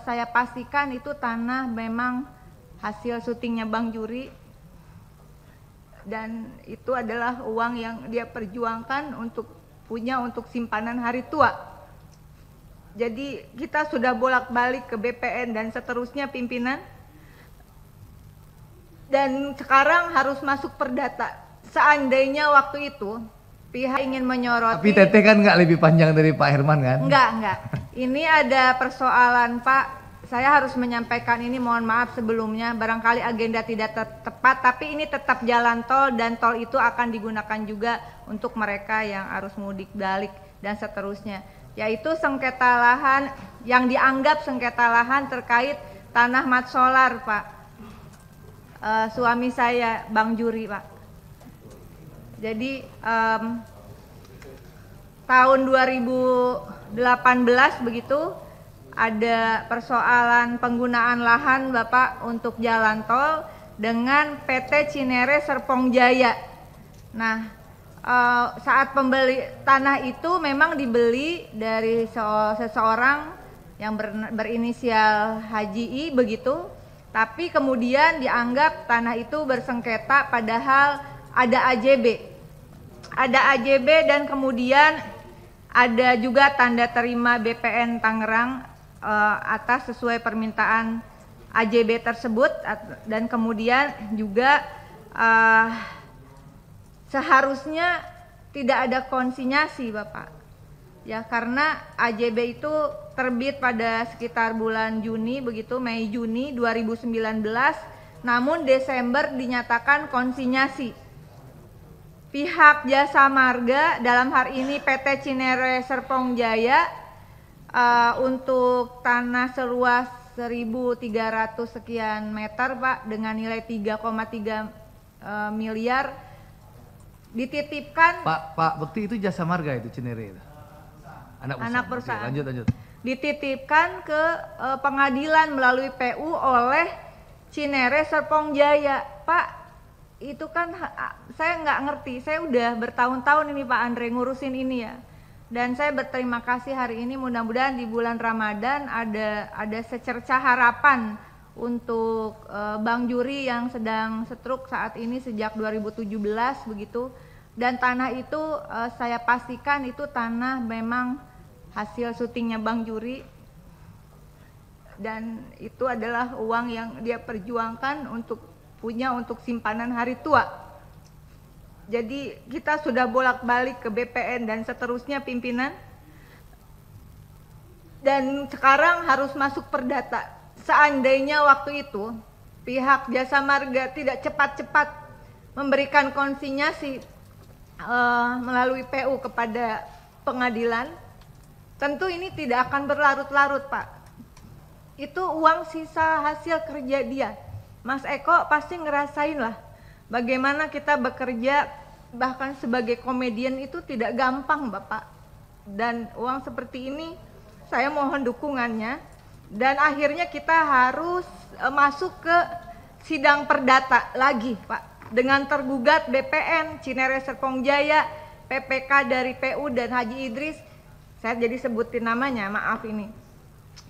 Saya pastikan itu tanah memang hasil syutingnya Bang Juri, dan itu adalah uang yang dia perjuangkan untuk simpanan hari tua. Jadi kita sudah bolak-balik ke BPN dan seterusnya pimpinan, dan sekarang harus masuk perdata. Seandainya waktu itu pihak ingin menyoroti. Tapi Teteh kan nggak lebih panjang dari Pak Herman kan? Enggak. Ini ada persoalan Pak. Saya harus menyampaikan ini, mohon maaf sebelumnya. Barangkali agenda tidak tepat, tapi ini tetap jalan tol, dan tol itu akan digunakan juga untuk mereka yang arus mudik balik dan seterusnya. Yaitu sengketa lahan yang dianggap sengketa lahan terkait tanah mat solar Pak. Suami saya Bang Juri Pak. Jadi tahun 2018 begitu ada persoalan penggunaan lahan Bapak untuk jalan tol dengan PT Cinere Serpong Jaya. Nah, saat pembeli tanah itu memang dibeli dari seseorang yang berinisial Haji I begitu, tapi kemudian dianggap tanah itu bersengketa padahal ada AJB dan kemudian ada juga tanda terima BPN Tangerang atas sesuai permintaan AJB tersebut, dan kemudian juga seharusnya tidak ada konsinyasi Bapak ya, karena AJB itu terbit pada sekitar bulan Juni begitu, Mei Juni 2019, namun Desember dinyatakan konsinyasi. Pihak Jasa Marga dalam hari ini PT Cinere Serpong Jaya untuk tanah seluas 1.300 sekian meter Pak dengan nilai 3,3 miliar dititipkan. Pak Bekti itu Jasa Marga itu Cinere itu. Anak perusahaan. Oke, lanjut. Dititipkan ke pengadilan melalui PU oleh Cinere Serpong Jaya Pak. Itu kan saya nggak ngerti, saya udah bertahun-tahun ini Pak Andre ngurusin ini ya, dan saya berterima kasih hari ini, mudah-mudahan di bulan Ramadan ada secercah harapan untuk Bang Juri yang sedang stroke saat ini sejak 2017 begitu, dan tanah itu saya pastikan itu tanah memang hasil syutingnya Bang Juri, dan itu adalah uang yang dia perjuangkan untuk simpanan hari tua. Jadi kita sudah bolak-balik ke BPN dan seterusnya pimpinan, dan sekarang harus masuk perdata. Seandainya waktu itu pihak Jasa Marga tidak cepat-cepat memberikan konsinyasi melalui PU kepada pengadilan, tentu ini tidak akan berlarut-larut Pak. Itu uang sisa hasil kerja dia. Mas Eko pasti ngerasain lah bagaimana kita bekerja, bahkan sebagai komedian itu tidak gampang Bapak, dan uang seperti ini saya mohon dukungannya, dan akhirnya kita harus masuk ke sidang perdata lagi Pak dengan tergugat BPN, Cinere Serpong Jaya, PPK dari PU dan Haji Idris. Saya jadi sebutin namanya, maaf ini,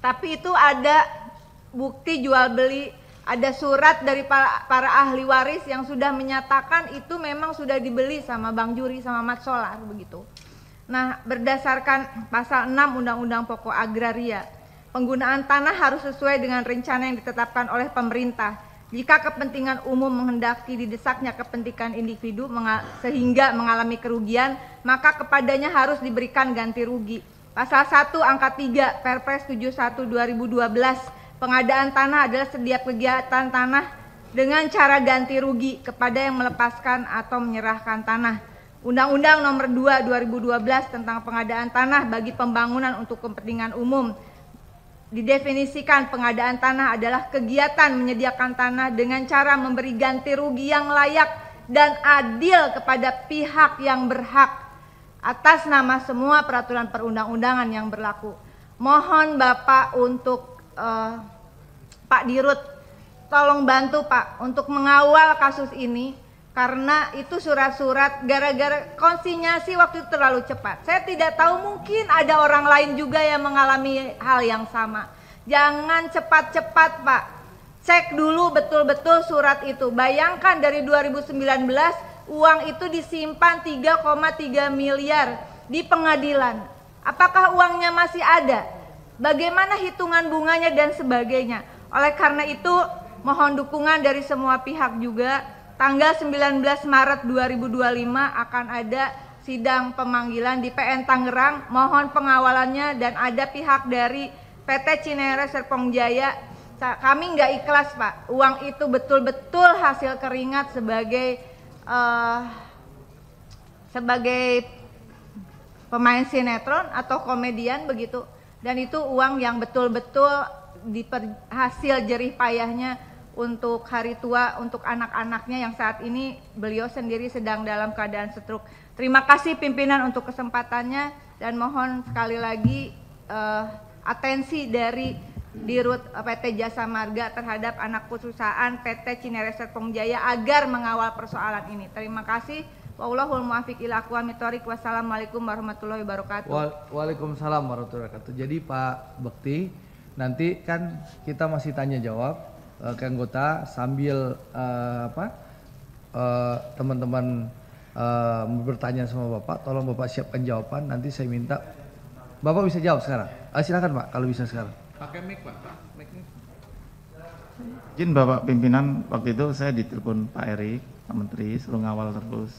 tapi itu ada bukti jual beli, ada surat dari para ahli waris yang sudah menyatakan itu memang sudah dibeli sama Bang Juri sama Mat Solar begitu. Nah, berdasarkan pasal 6 Undang-Undang Pokok Agraria, penggunaan tanah harus sesuai dengan rencana yang ditetapkan oleh pemerintah. Jika kepentingan umum menghendaki didesaknya kepentingan individu sehingga mengalami kerugian, maka kepadanya harus diberikan ganti rugi. Pasal 1 angka 3 Perpres 71 2012, pengadaan tanah adalah setiap kegiatan tanah dengan cara ganti rugi kepada yang melepaskan atau menyerahkan tanah. Undang-Undang Nomor 2 2012 tentang pengadaan tanah bagi pembangunan untuk kepentingan umum didefinisikan pengadaan tanah adalah kegiatan menyediakan tanah dengan cara memberi ganti rugi yang layak dan adil kepada pihak yang berhak atas nama semua peraturan perundang-undangan yang berlaku. Mohon Bapak untuk Pak Dirut, tolong bantu Pak untuk mengawal kasus ini, karena itu surat-surat gara-gara konsinyasi waktu itu terlalu cepat. Saya tidak tahu, mungkin ada orang lain juga yang mengalami hal yang sama. Jangan cepat-cepat Pak. Cek dulu betul-betul surat itu. Bayangkan dari 2019 uang itu disimpan 3,3 miliar di pengadilan. Apakah uangnya masih ada? Bagaimana hitungan bunganya dan sebagainya. Oleh karena itu mohon dukungan dari semua pihak juga. Tanggal 19 Maret 2025 akan ada sidang pemanggilan di PN Tangerang. Mohon pengawalannya dan ada pihak dari PT Cinere Serpong Jaya. Kami nggak ikhlas Pak. Uang itu betul-betul hasil keringat sebagai pemain sinetron atau komedian begitu. Dan itu uang yang betul-betul hasil jerih payahnya untuk hari tua, untuk anak-anaknya yang saat ini beliau sendiri sedang dalam keadaan stroke. Terima kasih pimpinan untuk kesempatannya dan mohon sekali lagi atensi dari Dirut PT Jasa Marga terhadap anak perusahaan PT Cinere Serpong Jaya agar mengawal persoalan ini. Terima kasih. Wallahul muwaffiq ila aqwamit thoriq. Wassalamualaikum warahmatullahi wabarakatuh. Waalaikumsalam warahmatullahi wabarakatuh. Jadi Pak Bekti, nanti kan kita masih tanya jawab ke anggota sambil teman-teman bertanya sama Bapak, tolong Bapak siapkan jawaban. Nanti saya minta Bapak bisa jawab sekarang. Silakan Pak, kalau bisa sekarang. Pakai mic Pak. Mic-nya. Izin Bapak pimpinan, waktu itu saya ditelepon Pak Erik, Pak Menteri, suruh ngawal terus.